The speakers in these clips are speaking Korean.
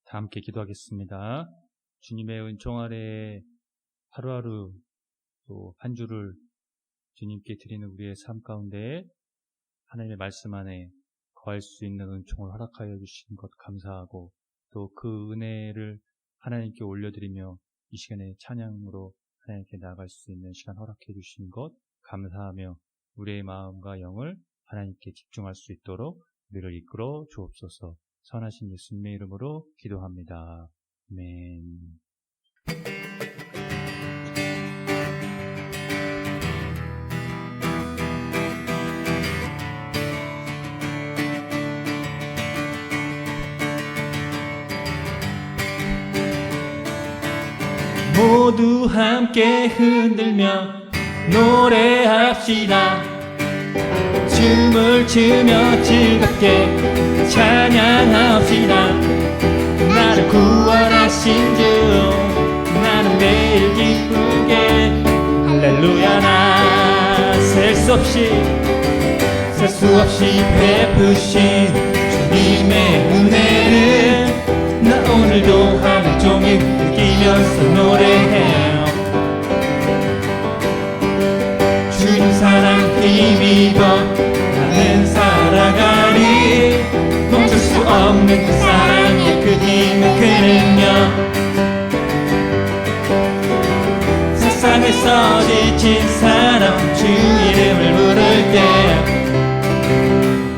다 함께 기도하겠습니다. 주님의 은총 아래 하루하루 또 한 주를 주님께 드리는 우리의 삶 가운데 하나님의 말씀 안에 거할 수 있는 은총을 허락하여 주신 것 감사하고, 또 그 은혜를 하나님께 올려드리며 이 시간에 찬양으로 하나님께 나아갈 수 있는 시간 허락해 주신 것 감사하며, 우리의 마음과 영을 하나님께 집중할 수 있도록 우리를 이끌어 주옵소서. 선하신 예수님의 이름으로 기도합니다. 아멘. 모두 함께 흔들며 노래합시다. 춤을 추며 즐겁게 찬양합시다. 나를 구원하신 주 나는 매일 기쁘게 할렐루야. 나 셀 수 없이 베푸신 주님의 은혜를 나 오늘도 하루 종일 느끼면서 노래해요. 주님 사랑 힘입어 나는 살아가리. 멈출 수 없는 그 사랑의 그 힘을 그는요. 세상에서 지친 사람 주 이름을 부를 때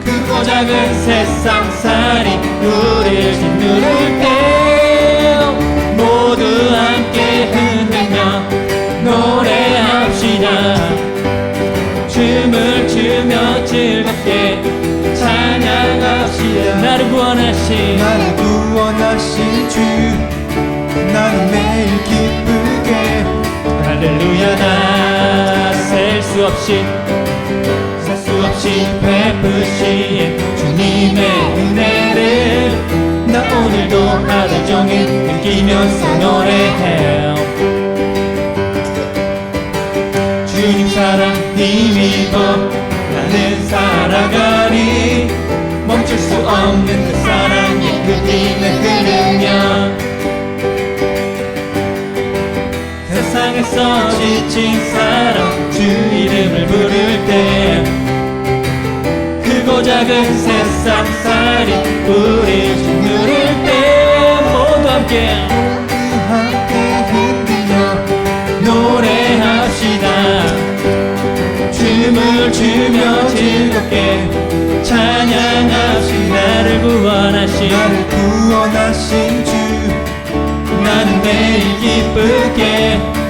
크고 작은 세상살이 우리를 짓누를 때 모두 함께 흔들며 노래합시다. 춤을 추며 즐겁게 찬양합시다. 나를 구원하신 주 나는 매일 기쁘게 할렐루야. 나 셀 수 없이 베푸신 주님의 은혜를 나 오늘도 하루 종일 느끼면서 노래해요. 주님 사랑 힘입어 나는 살아가리. 멈출 수 없는 그 사랑의 그 힘을 흐르며 세상에서 지친 사람 주 이름을 부를 때 크고 작은 세상살이 우리를 짓누를 때 모두 함께 흔들며 노래합시다. 춤을 추며 즐겁게 찬양합시다. 나를 구원하신 주 나는 매일 기쁘게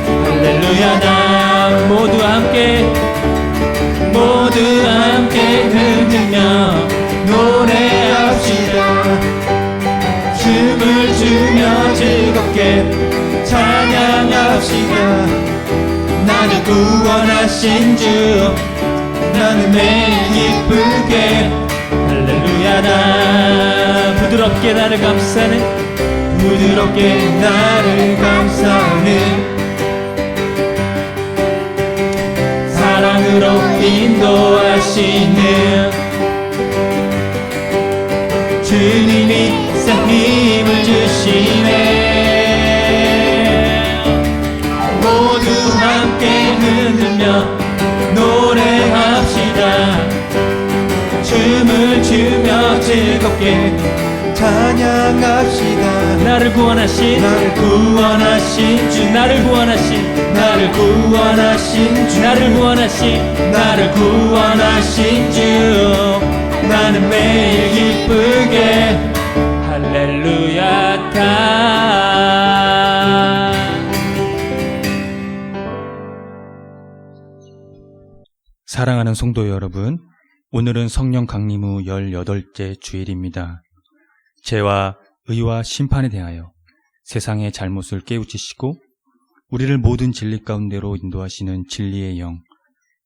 할렐루야. 나 모두 함께 흔들며 노래합시다. 춤을 추며 즐겁게 찬양합시다. 나를 구원하신 주 나는 매일 기쁘게 할렐루야. 나 부드럽게 나를 감싸는 사랑으로 인도하시는 주님이 새 힘을 주시네. 모두 함께 흔들며 노래합시다. 춤을 추며 즐겁게 찬양합시다. 나를 구원하신 주 나를 구원하신 주 나는 매일 기쁘게 할렐루야. 사랑하는 성도 여러분, 오늘은 성령 강림 후 18째 주일입니다. 죄와 의와 심판에 대하여 세상의 잘못을 깨우치시고 우리를 모든 진리 가운데로 인도하시는 진리의 영,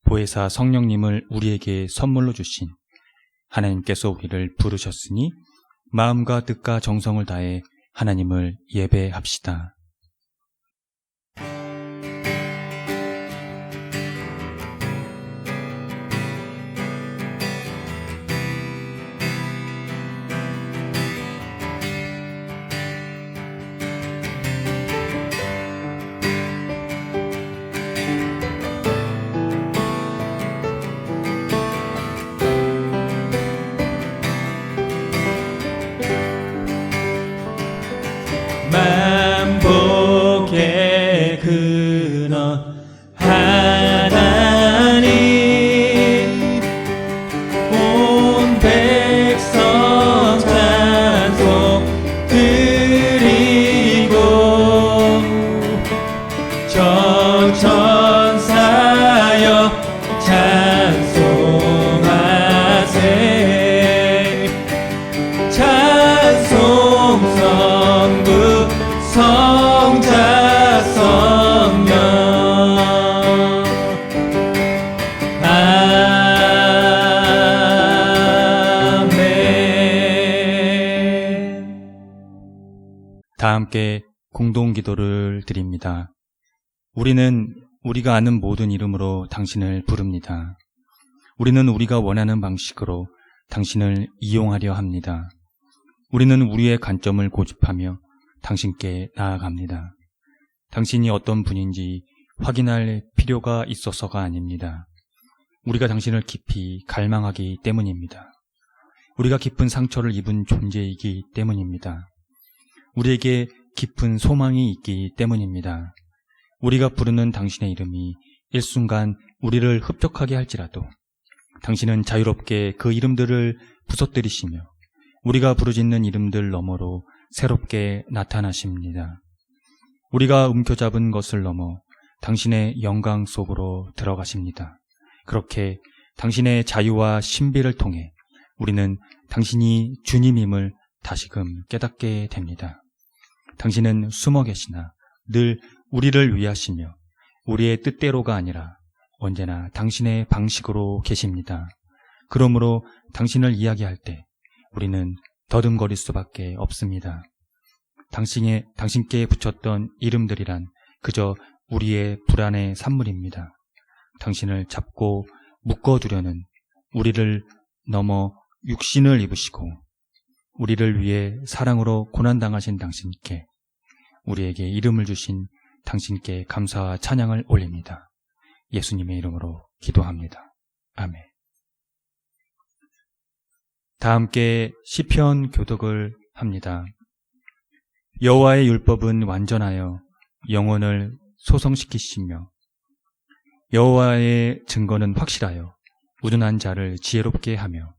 보혜사 성령님을 우리에게 선물로 주신 하나님께서 우리를 부르셨으니 마음과 뜻과 정성을 다해 하나님을 예배합시다. 다 함께 공동 기도를 드립니다. 우리는 우리가 아는 모든 이름으로 당신을 부릅니다. 우리는 우리가 원하는 방식으로 당신을 이용하려 합니다. 우리는 우리의 관점을 고집하며 당신께 나아갑니다. 당신이 어떤 분인지 확인할 필요가 있어서가 아닙니다. 우리가 당신을 깊이 갈망하기 때문입니다. 우리가 깊은 상처를 입은 존재이기 때문입니다. 우리에게 깊은 소망이 있기 때문입니다. 우리가 부르는 당신의 이름이 일순간 우리를 흡족하게 할지라도 당신은 자유롭게 그 이름들을 부서뜨리시며 우리가 부르짖는 이름들 너머로 새롭게 나타나십니다. 우리가 움켜잡은 것을 넘어 당신의 영광 속으로 들어가십니다. 그렇게 당신의 자유와 신비를 통해 우리는 당신이 주님임을 다시금 깨닫게 됩니다. 당신은 숨어 계시나 늘 우리를 위하시며 우리의 뜻대로가 아니라 언제나 당신의 방식으로 계십니다. 그러므로 당신을 이야기할 때 우리는 더듬거릴 수밖에 없습니다. 당신께 붙였던 이름들이란 그저 우리의 불안의 산물입니다. 당신을 잡고 묶어두려는 우리를 넘어 육신을 입으시고 우리를 위해 사랑으로 고난당하신 당신께 우리에게 이름을 주신 당신께 감사와 찬양을 올립니다. 예수님의 이름으로 기도합니다. 아멘. 다 함께 시편 교독을 합니다. 여호와의 율법은 완전하여 영혼을 소성시키시며 여호와의 증거는 확실하여 우둔한 자를 지혜롭게 하며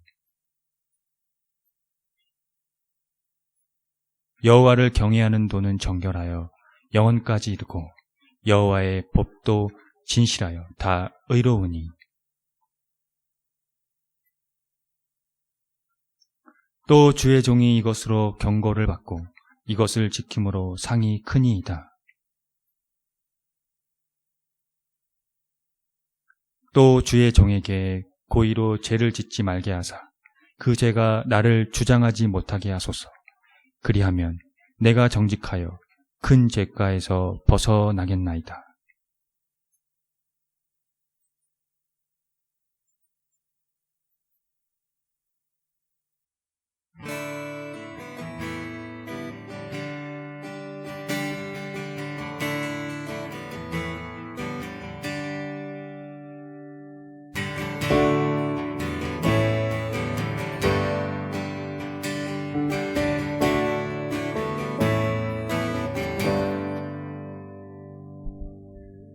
여호와를 경외하는 도는 정결하여 영혼까지 이르고 여호와의 법도 진실하여 다 의로우니 또 주의 종이 이것으로 경고를 받고 이것을 지킴으로 상이 크니이다. 또 주의 종에게 고의로 죄를 짓지 말게 하사 그 죄가 나를 주장하지 못하게 하소서. 그리하면 내가 정직하여 큰 죄가에서 벗어나겠나이다.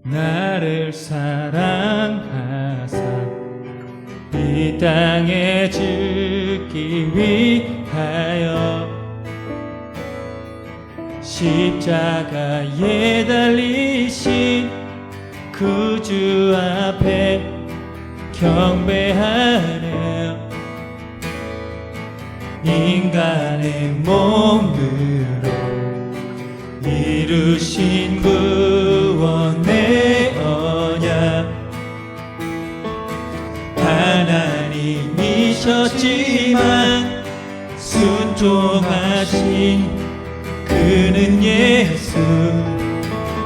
나를 사랑하사 이 땅에 죽기 위하여 십자가에 달리신 그 주 앞에 경배하며 인간의 몸으로 이루신 구원의 언약 하나님이셨지만 순종하신 그는 예수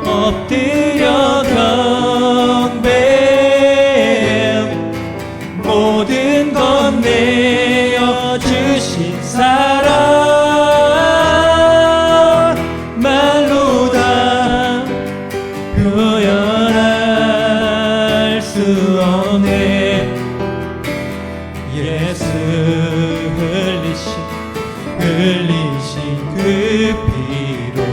엎드려 경배 모든 것 내어 주신 사랑 말로 다 표현할 수 없네. 예수 흘리신 그 피로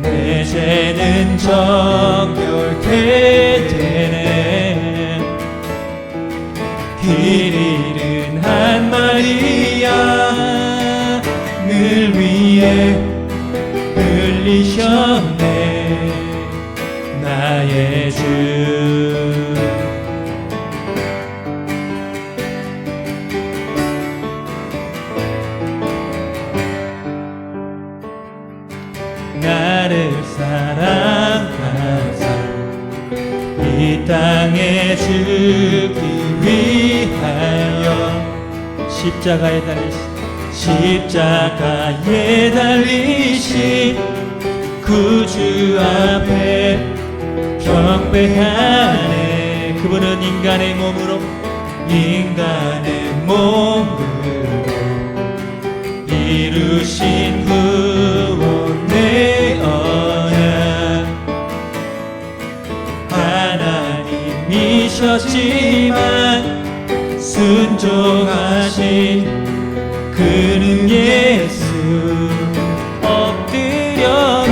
내 죄는 정결케 되네. 길 잃은 한 마리야 늘 위해 흘리셨네. 나의 주 나를 사랑하사 이 땅에 죽기 위하여 십자가에 달리신 십자가에 달리신 구주 앞에 경배하네. 그분은 인간의 몸으로 이루신 구원의 언약. 하나님이셨지만 순종하신 그는 예수. 엎드려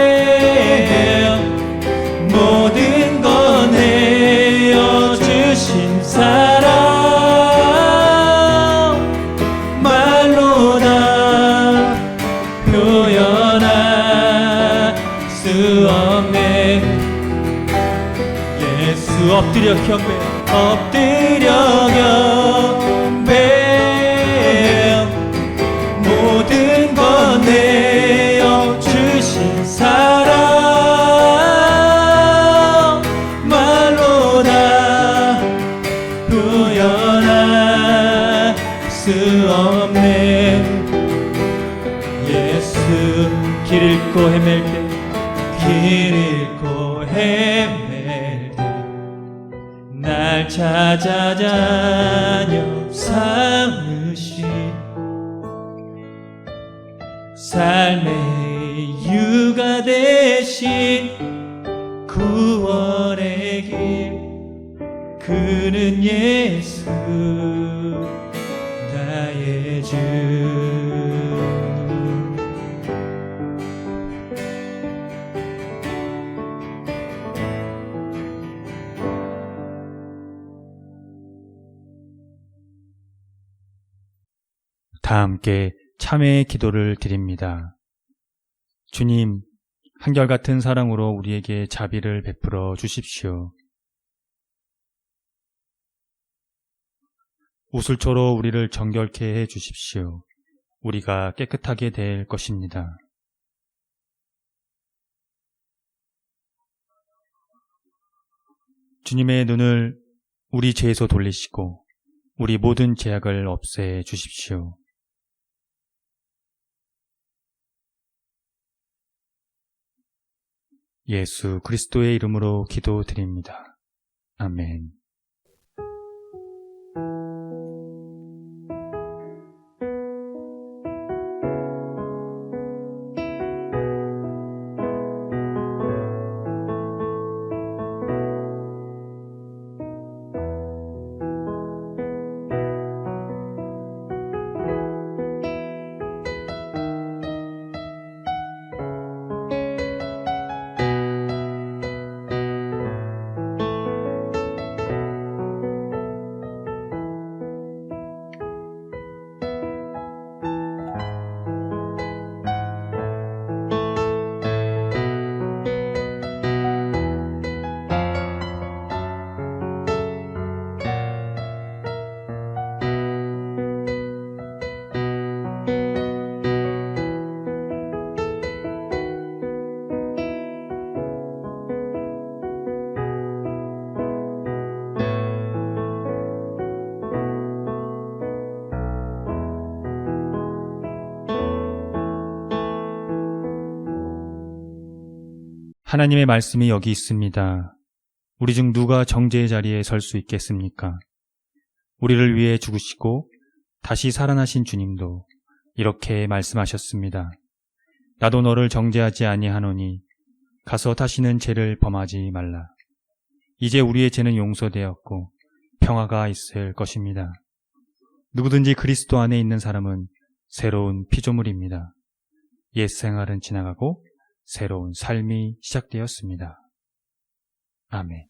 경배해 모든 것 내어주신 사랑. 말로 다 표현할 수 없네. 예수. 엎드려 경배, 엎드려 경배 모든 것 내어주신 사랑. 말로 다 표현할 수 없네. 예수. 길 잃고 헤맬 때, 길 잃고 헤맬 때 날 찾아다녀 삼으신 삶의 이유가 되신 구원의 길. 그는 예수 나의 주. 다 함께 참회의 기도를 드립니다. 주님, 한결같은 사랑으로 우리에게 자비를 베풀어 주십시오. 우슬초로 우리를 정결케 해 주십시오. 우리가 깨끗하게 될 것입니다. 주님의 눈을 우리 죄에서 돌리시고 우리 모든 죄악을 없애 주십시오. 예수 그리스도의 이름으로 기도드립니다. 아멘. 하나님의 말씀이 여기 있습니다. 우리 중 누가 정죄의 자리에 설 수 있겠습니까? 우리를 위해 죽으시고 다시 살아나신 주님도 이렇게 말씀하셨습니다. 나도 너를 정죄하지 아니하노니 가서 다시는 죄를 범하지 말라. 이제 우리의 죄는 용서되었고 평화가 있을 것입니다. 누구든지 그리스도 안에 있는 사람은 새로운 피조물입니다. 옛 생활은 지나가고 새로운 삶이 시작되었습니다. 아멘.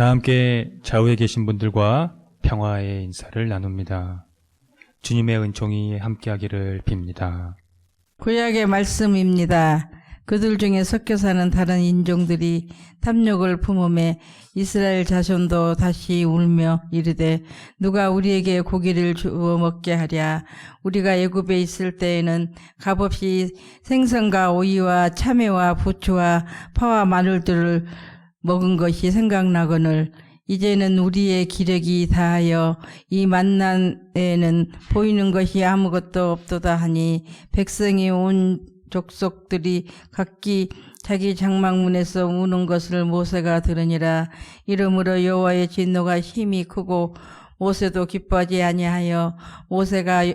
다 함께 좌우에 계신 분들과 평화의 인사를 나눕니다. 주님의 은총이 함께하기를 빕니다. 구약의 말씀입니다. 그들 중에 섞여 사는 다른 인종들이 탐욕을 품음에 이스라엘 자손도 다시 울며 이르되 누가 우리에게 고기를 주어 먹게 하랴. 우리가 애굽에 있을 때에는 값없이 생선과 오이와 참외와 부추와 파와 마늘들을 먹은 것이 생각나거늘 이제는 우리의 기력이 다하여 이 만난에는 보이는 것이 아무것도 없도다 하니 백성이 온 족속들이 각기 자기 장막문에서 우는 것을 모세가 들으니라. 이러므로 여호와의 진노가 힘이 크고 모세도 기뻐하지 아니하여 모세가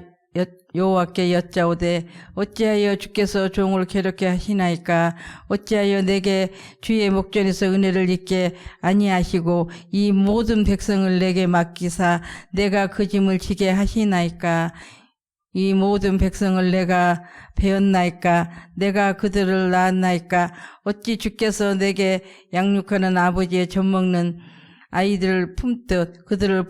여호와께 여짜오되 어찌하여 주께서 종을 괴롭게 하시나이까. 어찌하여 내게 주의 목전에서 은혜를 입게 아니하시고 이 모든 백성을 내게 맡기사 내가 그 짐을 지게 하시나이까. 이 모든 백성을 내가 배웠나이까. 내가 그들을 낳았나이까. 어찌 주께서 내게 양육하는 아버지의 젖먹는 아이들을 품듯 그들을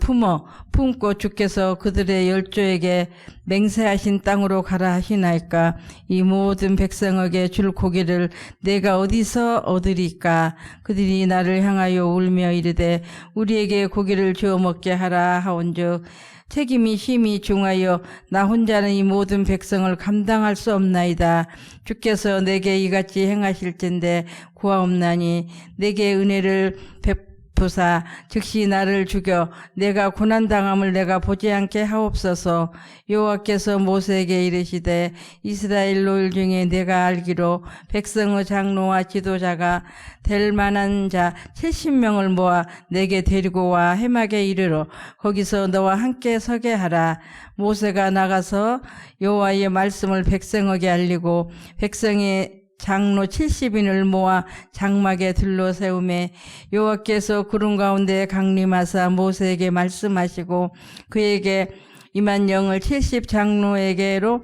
품고 주께서 그들의 열조에게 맹세하신 땅으로 가라 하시나이까. 이 모든 백성에게 줄 고기를 내가 어디서 얻으리까. 그들이 나를 향하여 울며 이르되 우리에게 고기를 주어 먹게 하라 하온즉 책임이 심히 중하여 나 혼자는 이 모든 백성을 감당할 수 없나이다. 주께서 내게 이같이 행하실진대 구하옵나니 내게 은혜를 베푸사 즉시 나를 죽여 내가 고난당함을 내가 보지 않게 하옵소서. 여호와께서 모세에게 이르시되 이스라엘 노일 중에 내가 알기로 백성의 장로와 지도자가 될 만한 자 70명을 모아 내게 데리고 와 해막에 이르러 거기서 너와 함께 서게 하라. 모세가 나가서 여호와의 말씀을 백성에게 알리고 백성의 장로 70인을 모아 장막에 둘러세우매 여호와께서 구름 가운데 강림하사 모세에게 말씀하시고 그에게 임한 영을 70 장로에게도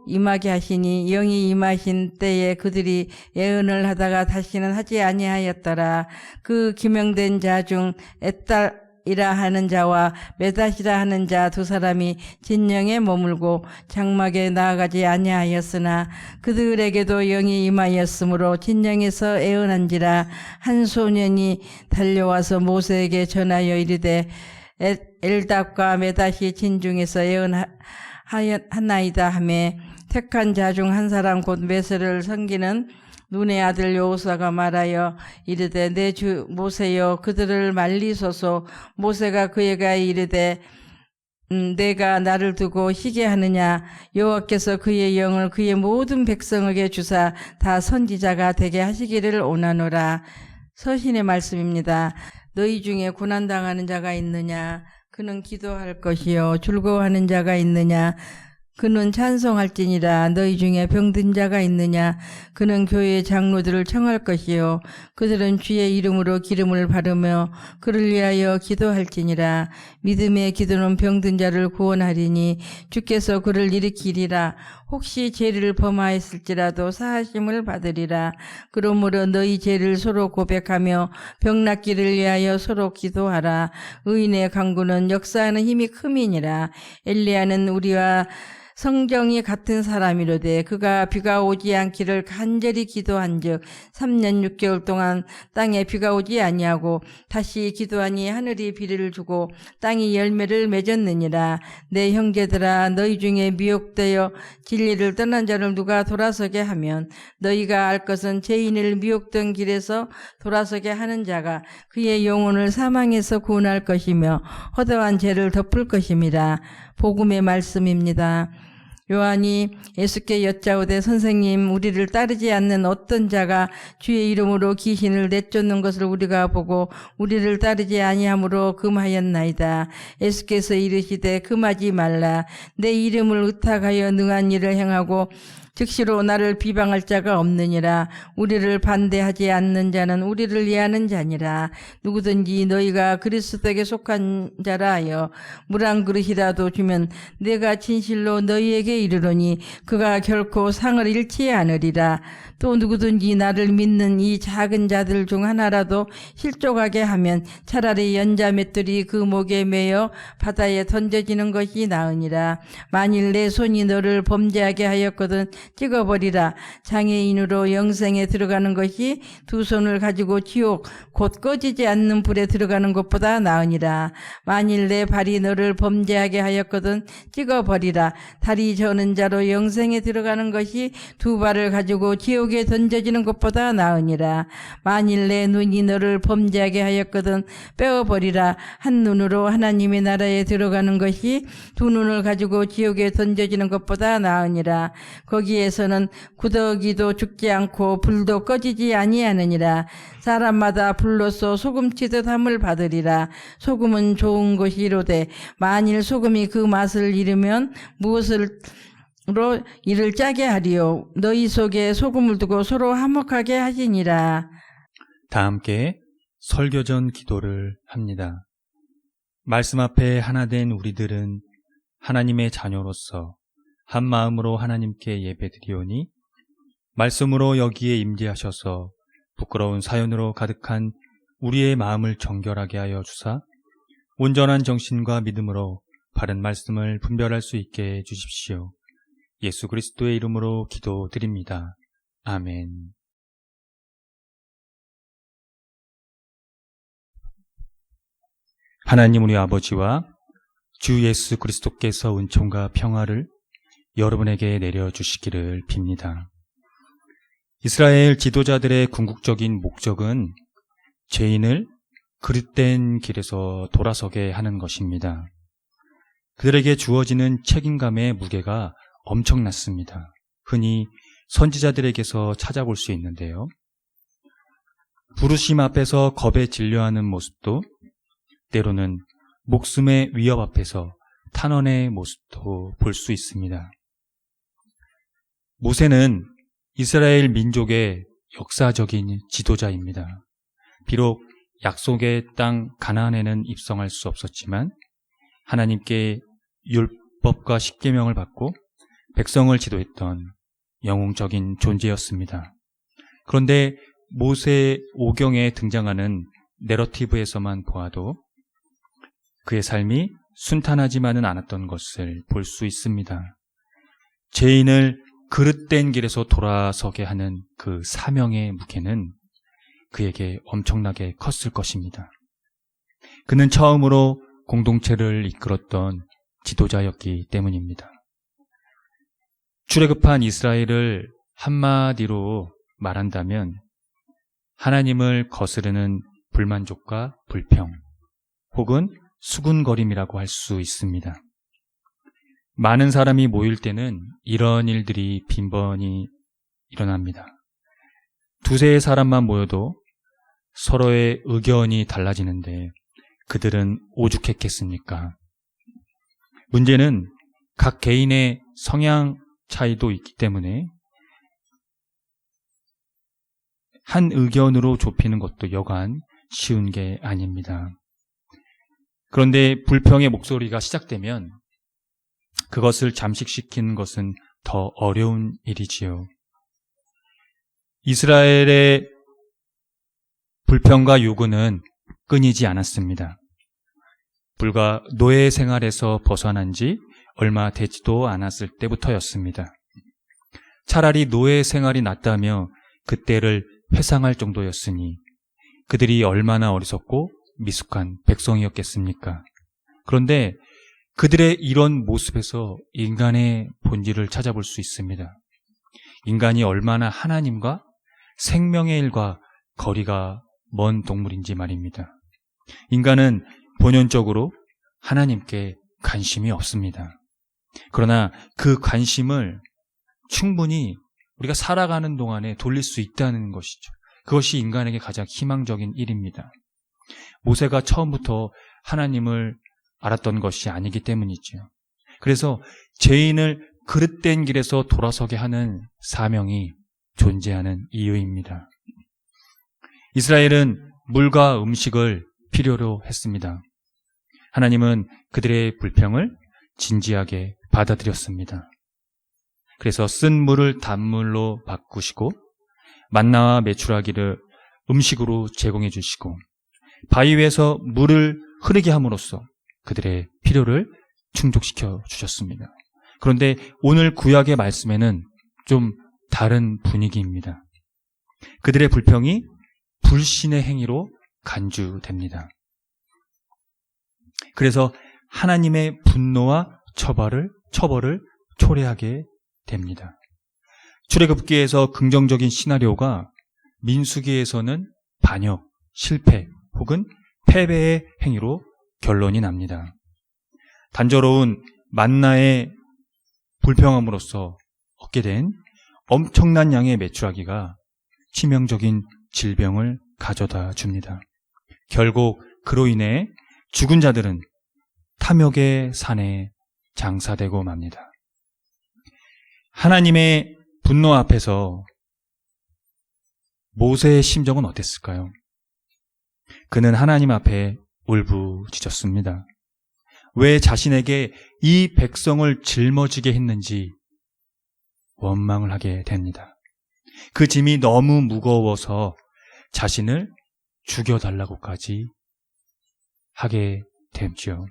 임하게 하시니 영이 임하신 때에 그들이 예언을 하다가 다시는 하지 아니하였더라. 그 기명된 자 중 에딸이라 하는 자와 메닷이라 하는 자 두 사람이 진영에 머물고 장막에 나아가지 아니하였으나 그들에게도 영이 임하였으므로 진영에서 예언한지라. 한 소년이 달려와서 모세에게 전하여 이르되 엘답과 메닷이 진중에서 예언하나이다 하매 택한 자 중 한 사람 곧 메세를 섬기는 눈의 아들 여호수아가 말하여 이르되 내 주 모세여 그들을 말리소서. 모세가 그에게 이르되 내가 나를 두고 희게 하느냐. 여호와께서 그의 영을 그의 모든 백성에게 주사 다 선지자가 되게 하시기를 원하노라. 서신의 말씀입니다. 너희 중에 고난당하는 자가 있느냐. 그는 기도할 것이요. 즐거워하는 자가 있느냐. 그는 찬송할지니라. 너희 중에 병든 자가 있느냐. 그는 교회의 장로들을 청할 것이요. 그들은 주의 이름으로 기름을 바르며 그를 위하여 기도할지니라. 믿음의 기도는 병든 자를 구원하리니 주께서 그를 일으키리라. 혹시 죄를 범하였을지라도 사하심을 받으리라. 그러므로 너희 죄를 서로 고백하며 병 낫기를 위하여 서로 기도하라. 의인의 강구는 역사하는 힘이 큼이니라. 엘리야는 우리와 성경이 같은 사람이로되 그가 비가 오지 않기를 간절히 기도한즉 3년 6개월 동안 땅에 비가 오지 아니하고 다시 기도하니 하늘이 비를 주고 땅이 열매를 맺었느니라. 내 형제들아 너희 중에 미혹되어 진리를 떠난 자를 누가 돌아서게 하면 너희가 알 것은 죄인을 미혹된 길에서 돌아서게 하는 자가 그의 영혼을 사망에서 구원할 것이며 허다한 죄를 덮을 것임이라. 복음의 말씀입니다. 요한이 예수께 여짜오되 선생님 우리를 따르지 않는 어떤 자가 주의 이름으로 귀신을 내쫓는 것을 우리가 보고 우리를 따르지 아니함으로 금하였나이다. 예수께서 이르시되 금하지 말라. 내 이름을 의탁하여 능한 일을 행하고 즉시로 나를 비방할 자가 없느니라. 우리를 반대하지 않는 자는 우리를 이해하는 자니라. 누구든지 너희가 그리스도에게 속한 자라 하여 물 한 그릇이라도 주면 내가 진실로 너희에게 이르노니 그가 결코 상을 잃지 않으리라. 또 누구든지 나를 믿는 이 작은 자들 중 하나라도 실족하게 하면 차라리 연자 맷돌이 그 목에 매여 바다에 던져지는 것이 나으니라. 만일 내 손이 너를 범죄하게 하였거든 찍어버리라. 장애인으로 영생에 들어가는 것이 두 손을 가지고 지옥 곧 꺼지지 않는 불에 들어가는 것보다 나으니라. 만일 내 발이 너를 범죄하게 하였거든 찍어버리라. 다리 저는 자로 영생에 들어가는 것이 두 발을 가지고 지옥에 던져지는 것보다 나으니라. 만일 내 눈이 너를 범죄하게 하였거든 빼어버리라. 한 눈으로 하나님의 나라에 들어가는 것이 두 눈을 가지고 지옥에 던져지는 것보다 나으니라. 거기에서는 구더기도 죽지 않고 불도 꺼지지 아니하느니라. 사람마다 불로써 소금치듯 함을 받으리라. 소금은 좋은 것이로되 만일 소금이 그 맛을 잃으면 무엇으로 이를 짜게 하리요. 너희 속에 소금을 두고 서로 화목하게 하시니라. 다 함께 설교전 기도를 합니다. 말씀 앞에 하나 된 우리들은 하나님의 자녀로서 한 마음으로 하나님께 예배드리오니 말씀으로 여기에 임재하셔서 부끄러운 사연으로 가득한 우리의 마음을 정결하게 하여 주사 온전한 정신과 믿음으로 바른 말씀을 분별할 수 있게 해 주십시오. 예수 그리스도의 이름으로 기도드립니다. 아멘. 하나님 우리 아버지와 주 예수 그리스도께서 은총과 평화를 여러분에게 내려주시기를 빕니다. 이스라엘 지도자들의 궁극적인 목적은 죄인을 그릇된 길에서 돌아서게 하는 것입니다. 그들에게 주어지는 책임감의 무게가 엄청났습니다. 흔히 선지자들에게서 찾아볼 수 있는데요. 부르심 앞에서 겁에 질려하는 모습도, 때로는 목숨의 위협 앞에서 탄원의 모습도 볼 수 있습니다. 모세는 이스라엘 민족의 역사적인 지도자입니다. 비록 약속의 땅 가나안에는 입성할 수 없었지만 하나님께 율법과 십계명을 받고 백성을 지도했던 영웅적인 존재였습니다. 그런데 모세 오경에 등장하는 내러티브에서만 보아도 그의 삶이 순탄하지만은 않았던 것을 볼 수 있습니다. 죄인을 그릇된 길에서 돌아서게 하는 그 사명의 무게는 그에게 엄청나게 컸을 것입니다. 그는 처음으로 공동체를 이끌었던 지도자였기 때문입니다. 출애굽한 이스라엘을 한마디로 말한다면 하나님을 거스르는 불만족과 불평 혹은 수군거림이라고 할 수 있습니다. 많은 사람이 모일 때는 이런 일들이 빈번히 일어납니다. 두세 사람만 모여도 서로의 의견이 달라지는데 그들은 오죽했겠습니까? 문제는 각 개인의 성향 차이도 있기 때문에 한 의견으로 좁히는 것도 여간 쉬운 게 아닙니다. 그런데 불평의 목소리가 시작되면 그것을 잠식시키는 것은 더 어려운 일이지요. 이스라엘의 불평과 요구는 끊이지 않았습니다. 불과 노예 생활에서 벗어난 지 얼마 되지도 않았을 때부터였습니다. 차라리 노예 생활이 낫다며 그때를 회상할 정도였으니 그들이 얼마나 어리석고 미숙한 백성이었겠습니까? 그런데 그들의 이런 모습에서 인간의 본질을 찾아볼 수 있습니다. 인간이 얼마나 하나님과 생명의 일과 거리가 먼 동물인지 말입니다. 인간은 본연적으로 하나님께 관심이 없습니다. 그러나 그 관심을 충분히 우리가 살아가는 동안에 돌릴 수 있다는 것이죠. 그것이 인간에게 가장 희망적인 일입니다. 모세가 처음부터 하나님을 알았던 것이 아니기 때문이죠. 그래서 죄인을 그릇된 길에서 돌아서게 하는 사명이 존재하는 이유입니다. 이스라엘은 물과 음식을 필요로 했습니다. 하나님은 그들의 불평을 진지하게 받아들였습니다. 그래서 쓴 물을 단물로 바꾸시고 만나와 메추라기를 음식으로 제공해 주시고 바위 위에서 물을 흐르게 함으로써 그들의 필요를 충족시켜 주셨습니다. 그런데 오늘 구약의 말씀에는 좀 다른 분위기입니다. 그들의 불평이 불신의 행위로 간주됩니다. 그래서 하나님의 분노와 처벌을 초래하게 됩니다. 출애굽기에서 긍정적인 시나리오가 민수기에서는 반역, 실패 혹은 패배의 행위로 결론이 납니다. 단조로운 만나의 불평함으로써 얻게 된 엄청난 양의 메추라기가 치명적인 질병을 가져다 줍니다. 결국 그로 인해 죽은 자들은 탐욕의 산에 장사되고 맙니다. 하나님의 분노 앞에서 모세의 심정은 어땠을까요? 그는 하나님 앞에 울부짖었습니다. 왜 자신에게 이 백성을 짊어지게 했는지 원망을 하게 됩니다. 그 짐이 너무 무거워서 자신을 죽여달라고까지 하게 되죠.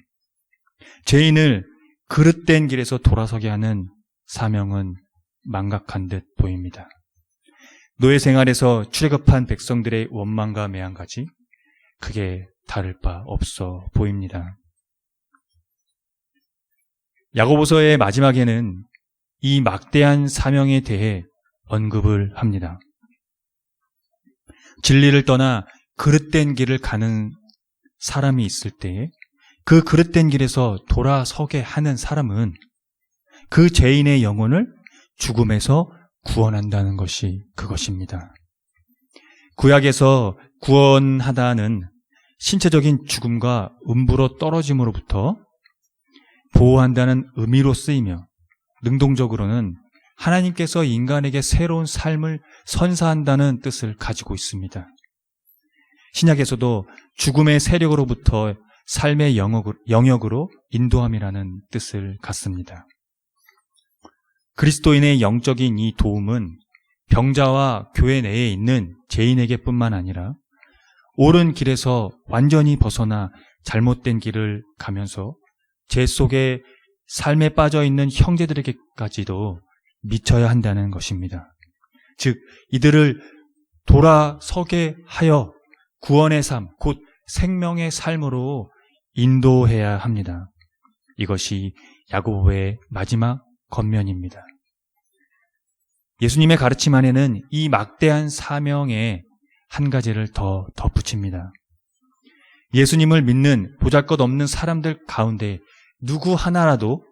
죄인을 그릇된 길에서 돌아서게 하는 사명은 망각한 듯 보입니다. 노예 생활에서 출애굽한 백성들의 원망과 매한가지 크게 다를 바 없어 보입니다. 야고보서의 마지막에는 이 막대한 사명에 대해 언급을 합니다. 진리를 떠나 그릇된 길을 가는 사람이 있을 때에 그 그릇된 길에서 돌아서게 하는 사람은 그 죄인의 영혼을 죽음에서 구원한다는 것이 그것입니다. 구약에서 구원하다는 신체적인 죽음과 음부로 떨어짐으로부터 보호한다는 의미로 쓰이며 능동적으로는 하나님께서 인간에게 새로운 삶을 선사한다는 뜻을 가지고 있습니다. 신약에서도 죽음의 세력으로부터 삶의 영역으로 인도함이라는 뜻을 갖습니다. 그리스도인의 영적인 이 도움은 병자와 교회 내에 있는 죄인에게뿐만 아니라 옳은 길에서 완전히 벗어나 잘못된 길을 가면서 죄 속에 삶에 빠져 있는 형제들에게까지도 미쳐야 한다는 것입니다. 즉 이들을 돌아서게 하여 구원의 삶, 곧 생명의 삶으로 인도해야 합니다. 이것이 야고보의 마지막 권면입니다. 예수님의 가르침 안에는 이 막대한 사명에 한 가지를 더 덧붙입니다. 예수님을 믿는 보잘것없는 사람들 가운데 누구 하나라도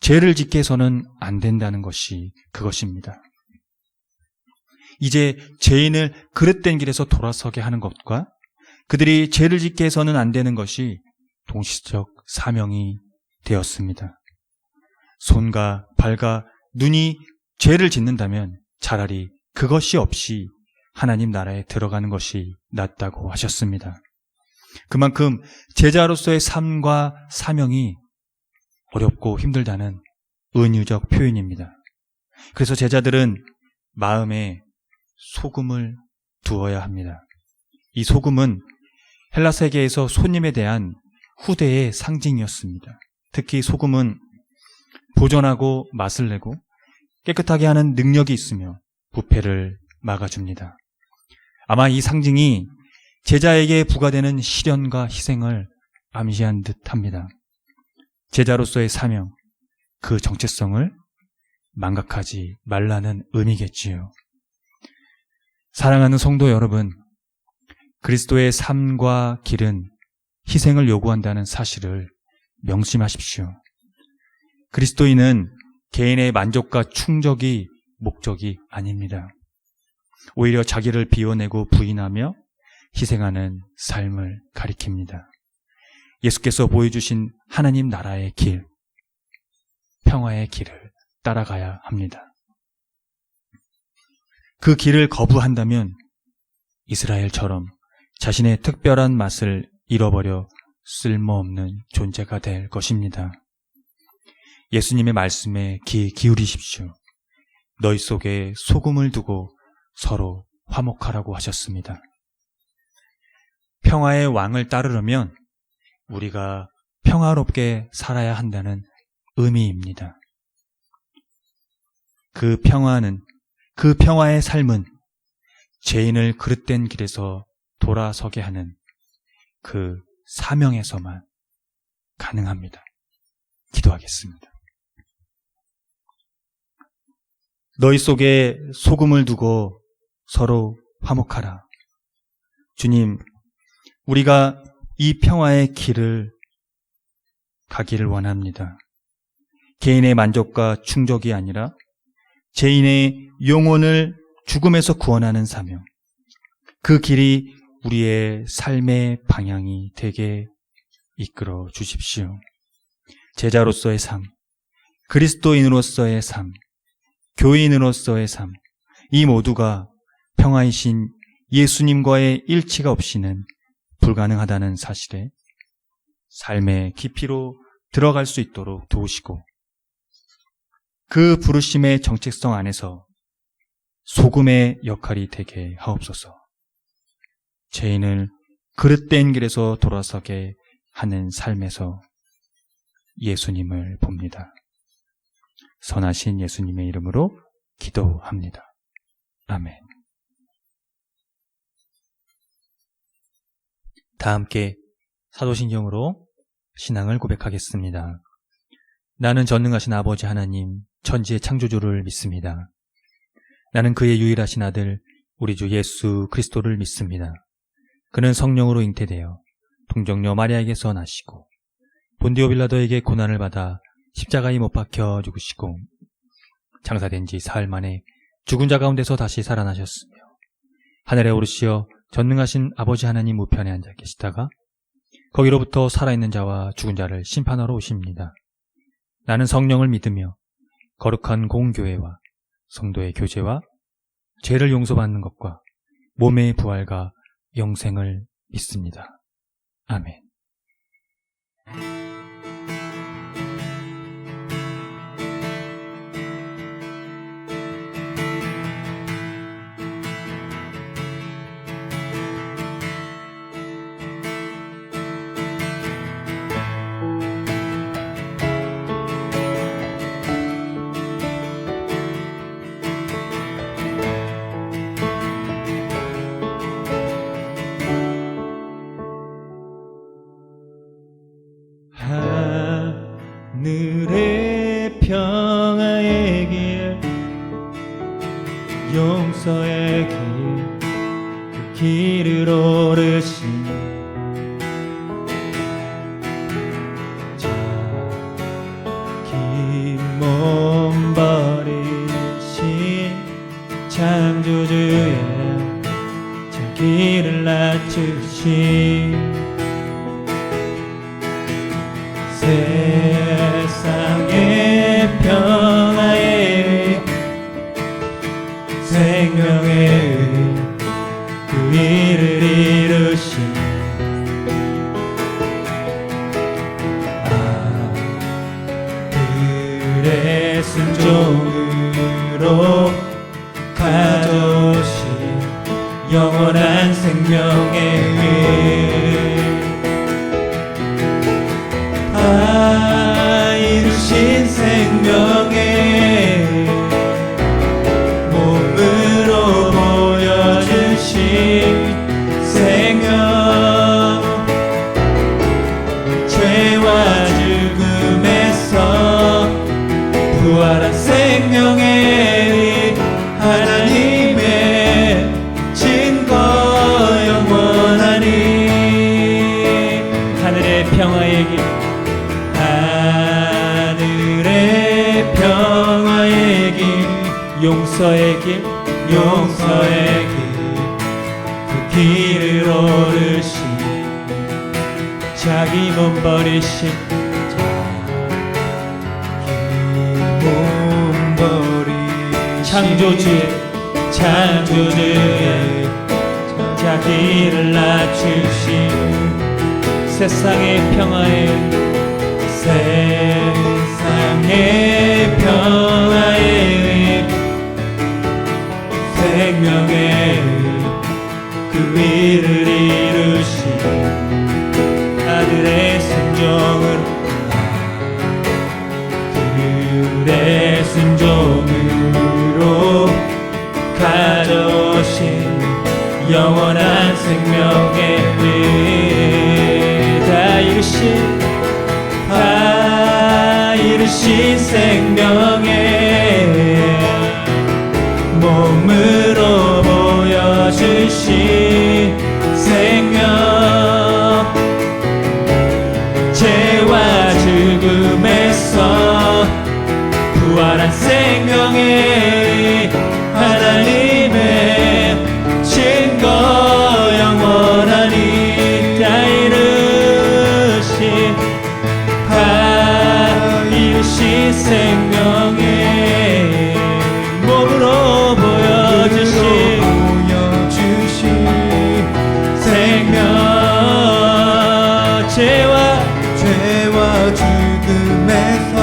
죄를 짓게 해서는 안 된다는 것이 그것입니다. 이제 죄인을 그릇된 길에서 돌아서게 하는 것과 그들이 죄를 짓게 해서는 안 되는 것이 동시적 사명이 되었습니다. 손과 발과 눈이 죄를 짓는다면 차라리 그것이 없이 하나님 나라에 들어가는 것이 낫다고 하셨습니다. 그만큼 제자로서의 삶과 사명이 어렵고 힘들다는 은유적 표현입니다. 그래서 제자들은 마음에 소금을 두어야 합니다. 이 소금은 헬라 세계에서 손님에 대한 후대의 상징이었습니다. 특히 소금은 보존하고 맛을 내고 깨끗하게 하는 능력이 있으며 부패를 막아줍니다. 아마 이 상징이 제자에게 부과되는 시련과 희생을 암시한 듯합니다. 제자로서의 사명, 그 정체성을 망각하지 말라는 의미겠지요. 사랑하는 성도 여러분, 그리스도의 삶과 길은 희생을 요구한다는 사실을 명심하십시오. 그리스도인은 개인의 만족과 충족이 목적이 아닙니다. 오히려 자기를 비워내고 부인하며 희생하는 삶을 가리킵니다. 예수께서 보여주신 하나님 나라의 길, 평화의 길을 따라가야 합니다. 그 길을 거부한다면 이스라엘처럼 자신의 특별한 맛을 잃어버려 쓸모없는 존재가 될 것입니다. 예수님의 말씀에 귀 기울이십시오. 너희 속에 소금을 두고 서로 화목하라고 하셨습니다. 평화의 왕을 따르려면 우리가 평화롭게 살아야 한다는 의미입니다. 그 평화의 삶은 죄인을 그릇된 길에서 돌아서게 하는 그 사명에서만 가능합니다. 기도하겠습니다. 너희 속에 소금을 두고 서로 화목하라. 주님, 우리가 이 평화의 길을 가기를 원합니다. 개인의 만족과 충족이 아니라 죄인의 영혼을 죽음에서 구원하는 사명, 그 길이 우리의 삶의 방향이 되게 이끌어 주십시오. 제자로서의 삶, 그리스도인으로서의 삶, 교인으로서의 삶, 이 모두가 평화이신 예수님과의 일치가 없이는 불가능하다는 사실에 삶의 깊이로 들어갈 수 있도록 도우시고, 그 부르심의 정체성 안에서 소금의 역할이 되게 하옵소서. 죄인을 그릇된 길에서 돌아서게 하는 삶에서 예수님을 봅니다. 선하신 예수님의 이름으로 기도합니다. 아멘. 다 함께 사도신경으로 신앙을 고백하겠습니다. 나는 전능하신 아버지 하나님, 천지의 창조주를 믿습니다. 나는 그의 유일하신 아들 우리 주 예수 그리스도를 믿습니다. 그는 성령으로 잉태되어 동정녀 마리아에게서 나시고 본디오 빌라도에게 고난을 받아 십자가에 못 박혀 죽으시고 장사된 지 사흘 만에 죽은 자 가운데서 다시 살아나셨으며 하늘에 오르시어 전능하신 아버지 하나님 우편에 앉아 계시다가 거기로부터 살아있는 자와 죽은 자를 심판하러 오십니다. 나는 성령을 믿으며 거룩한 공교회와 성도의 교제와 죄를 용서받는 것과 몸의 부활과 영생을 믿습니다. 아멘. 하늘의 평화의 길, 용서의 길, 그 길을 오르신 자, 긴 몸 버리신 창조주의 자기를 낮추신 세상의 평화의 생명의 그 일을 이루신 아들의 순종으로 가져오신 영원한 생명의 다 이루신 생명의 몸으로 보여주신 생명, 죄와 죽음에서 부활한 생명의 하나님의 증거 영원하니 하늘의 평화의 길, 하늘의 평화의 길, 용서의 길, 용서의 길, 그 길을 오르신 자기 몸 버리신 자기 몸 창조주의 자기를 낮추신 세상의 평화에 생명의 그 위를 이루신 아들의 순종으로 가져오신 영원한 생명의 다 이루신 생명의 몸으로 보여주신 생명 죄와 죽음에서 부활한 생명의 하나님의 증거 영원하니 다 이루신 생명의 몸으로 보여주신 생명 죄와 죽음에서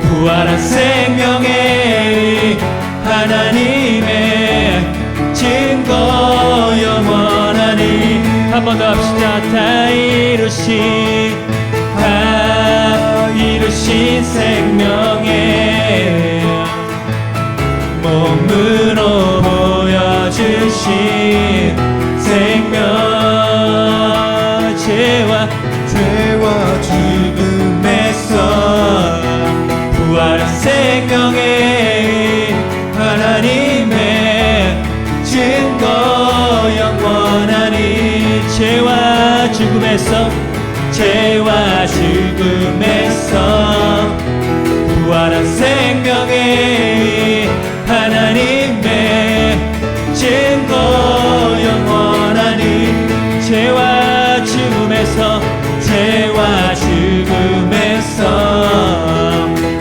부활한 생명의 하나님의 증거 영원하니 한 번 더 합시다. 다 이루신 생명의 몸으로 보여주신 생명 죄와 죽음에서 부활한 생명의 하나님의 증거 영원하니 죄와 죽음에서 부활한 생명의 하나님의 증거 영원하니 죄와 죽음에서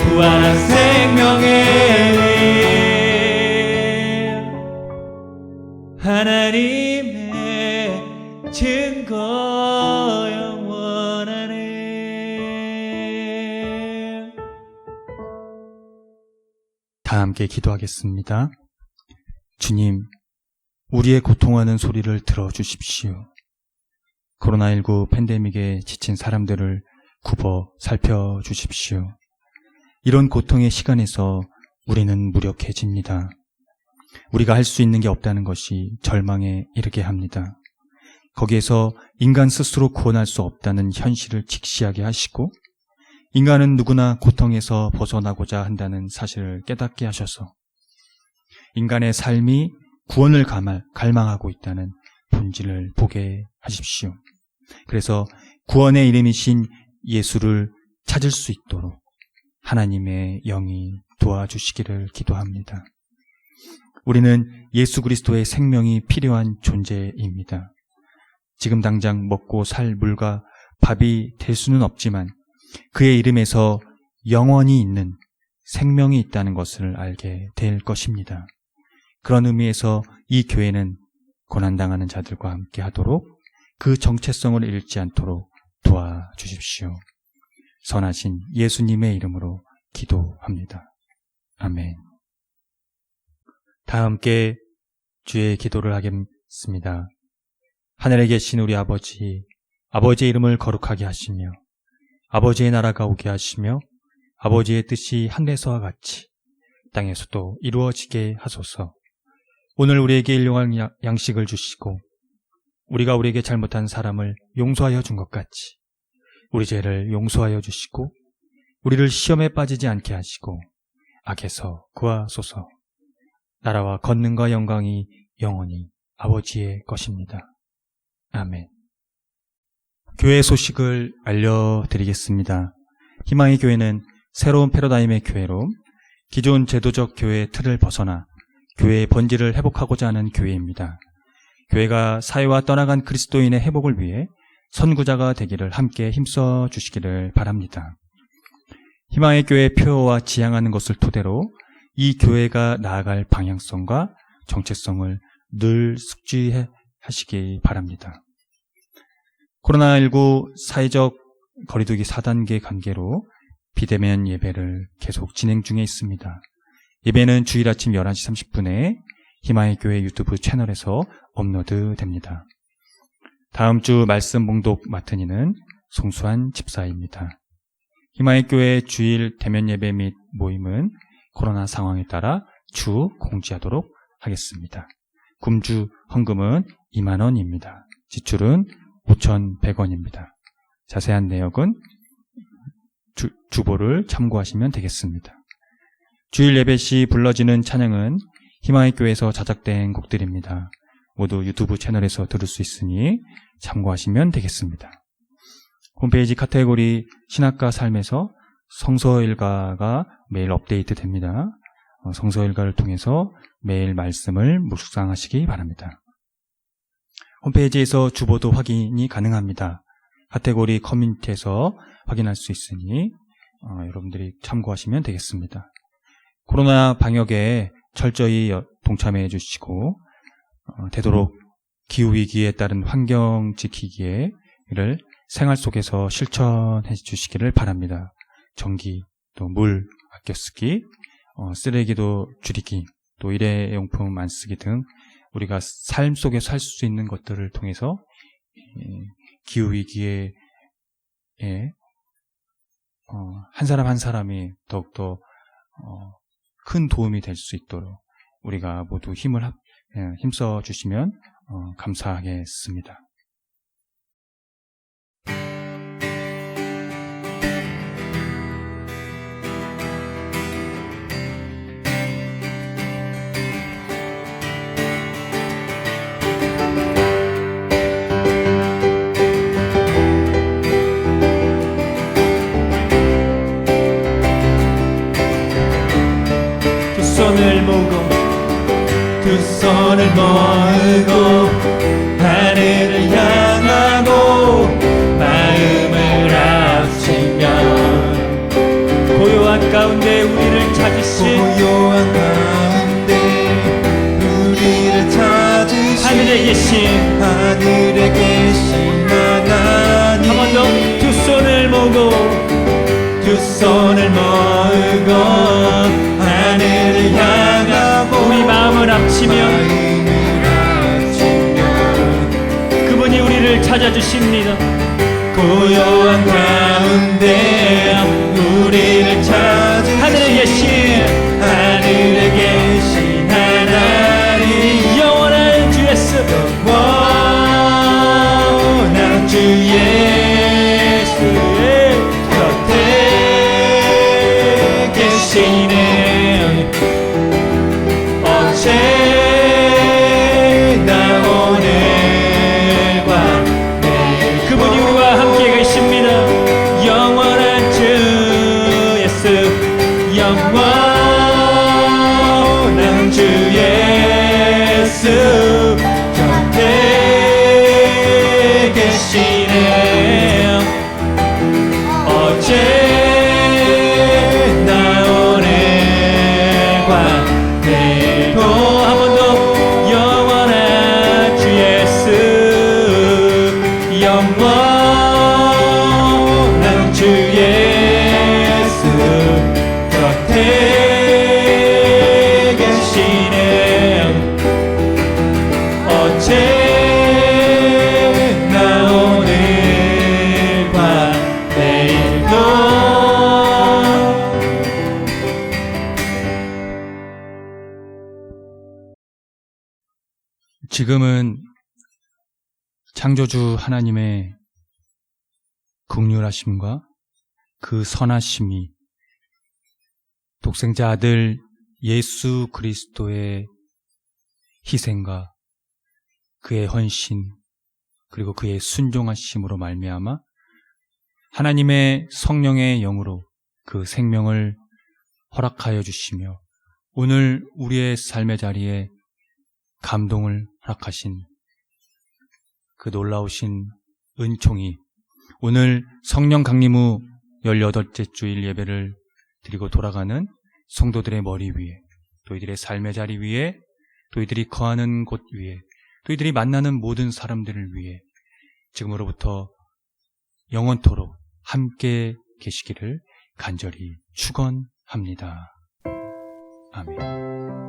부활한 생명의 하나님의 증거 영원하네. 다 함께 기도하겠습니다. 주님, 우리의 고통하는 소리를 들어주십시오. 코로나19 팬데믹에 지친 사람들을 굽어 살펴주십시오. 이런 고통의 시간에서 우리는 무력해집니다. 우리가 할 수 있는 게 없다는 것이 절망에 이르게 합니다. 거기에서 인간 스스로 구원할 수 없다는 현실을 직시하게 하시고 인간은 누구나 고통에서 벗어나고자 한다는 사실을 깨닫게 하셔서 인간의 삶이 구원을 갈망하고 있다는 본질을 보게 하십시오. 그래서 구원의 이름이신 예수를 찾을 수 있도록 하나님의 영이 도와주시기를 기도합니다. 우리는 예수 그리스도의 생명이 필요한 존재입니다. 지금 당장 먹고 살 물과 밥이 될 수는 없지만 그의 이름에서 영원히 있는 생명이 있다는 것을 알게 될 것입니다. 그런 의미에서 이 교회는 고난당하는 자들과 함께 하도록 그 정체성을 잃지 않도록 도와주십시오. 선하신 예수님의 이름으로 기도합니다. 아멘. 다 함께 주의 기도를 하겠습니다. 하늘에 계신 우리 아버지, 아버지의 이름을 거룩하게 하시며 아버지의 나라가 오게 하시며 아버지의 뜻이 하늘에서와 같이 땅에서도 이루어지게 하소서. 오늘 우리에게 일용할 양식을 주시고 우리가 우리에게 잘못한 사람을 용서하여 준 것 같이 우리 죄를 용서하여 주시고 우리를 시험에 빠지지 않게 하시고 악에서 구하소서. 나라와 권능과 영광이 영원히 아버지의 것입니다. 아멘. 교회 소식을 알려드리겠습니다. 희망의 교회는 새로운 패러다임의 교회로 기존 제도적 교회의 틀을 벗어나 교회의 본질을 회복하고자 하는 교회입니다. 교회가 사회와 떠나간 그리스도인의 회복을 위해 선구자가 되기를 함께 힘써 주시기를 바랍니다. 희망의 교회 표어와 지향하는 것을 토대로 이 교회가 나아갈 방향성과 정체성을 늘 숙지하시기 바랍니다. 코로나19 사회적 거리두기 4단계 관계로 비대면 예배를 계속 진행 중에 있습니다. 예배는 주일 아침 11시 30분에 희망의 교회 유튜브 채널에서 업로드됩니다. 다음 주 말씀 봉독 맡은 이는 송수환 집사입니다. 희망의 교회 주일 대면 예배 및 모임은 코로나 상황에 따라 주 공지하도록 하겠습니다. 금주 헌금은 2만 원입니다. 지출은 5,100원입니다. 자세한 내역은 주보를 참고하시면 되겠습니다. 주일 예배 시 불러지는 찬양은 희망의 교회에서 자작된 곡들입니다. 모두 유튜브 채널에서 들을 수 있으니 참고하시면 되겠습니다. 홈페이지 카테고리 신학과 삶에서 성서일가가 매일 업데이트 됩니다. 성서일가를 통해서 매일 말씀을 묵상하시기 바랍니다. 홈페이지에서 주보도 확인이 가능합니다. 카테고리 커뮤니티에서 확인할 수 있으니 여러분들이 참고하시면 되겠습니다. 코로나 방역에 철저히 동참해 주시고 되도록 기후위기에 따른 환경 지키기를 생활 속에서 실천해 주시기를 바랍니다. 전기, 또 물 아껴 쓰기, 쓰레기도 줄이기, 또 일회용품 안 쓰기 등 우리가 삶 속에서 할 수 있는 것들을 통해서 기후위기에 한 사람 한 사람이 더욱더 큰 도움이 될 수 있도록 우리가 모두 힘써 주시면 감사하겠습니다. 두 손을 모으고 하늘을 향하고 마음을 합치면 고요한 가운데 우리를 찾으신 하늘에 계신 하나님 한 번 더 두 손을 모으고 하늘을 향하고 우리 마음을 합치면 그분이 우리를 찾아주십니다. 고요한 가운데 우리를 찾으신 하늘에 계신 하나님 영원한 주 예수 영원한 주 예수의 곁에 계시네. 어제나 오늘과 내일 그분이 우리와 함께 계십니다. 영원한 주 예수 영원한 주 예수 곁에 계시네. 어제나 오늘과 내일도 한 번 더 영원한 주 예수 영원한 주 예수 곁에 계시네. 어제나 오늘과 내일도 지금은 창조주 하나님의 긍휼하심과 그 선하심이 독생자 아들 예수 그리스도의 희생과 그의 헌신 그리고 그의 순종하심으로 말미암아 하나님의 성령의 영으로 그 생명을 허락하여 주시며 오늘 우리의 삶의 자리에 감동을 허락하신 그 놀라우신 은총이 오늘 성령 강림 후 18째 주일 예배를 드리고 돌아가는 성도들의 머리 위에 또 이들의 삶의 자리 위에, 또 이들이 거하는 곳 위에, 또 이들이 만나는 모든 사람들을 위해 지금으로부터 영원토록 함께 계시기를 간절히 축원합니다. 아멘.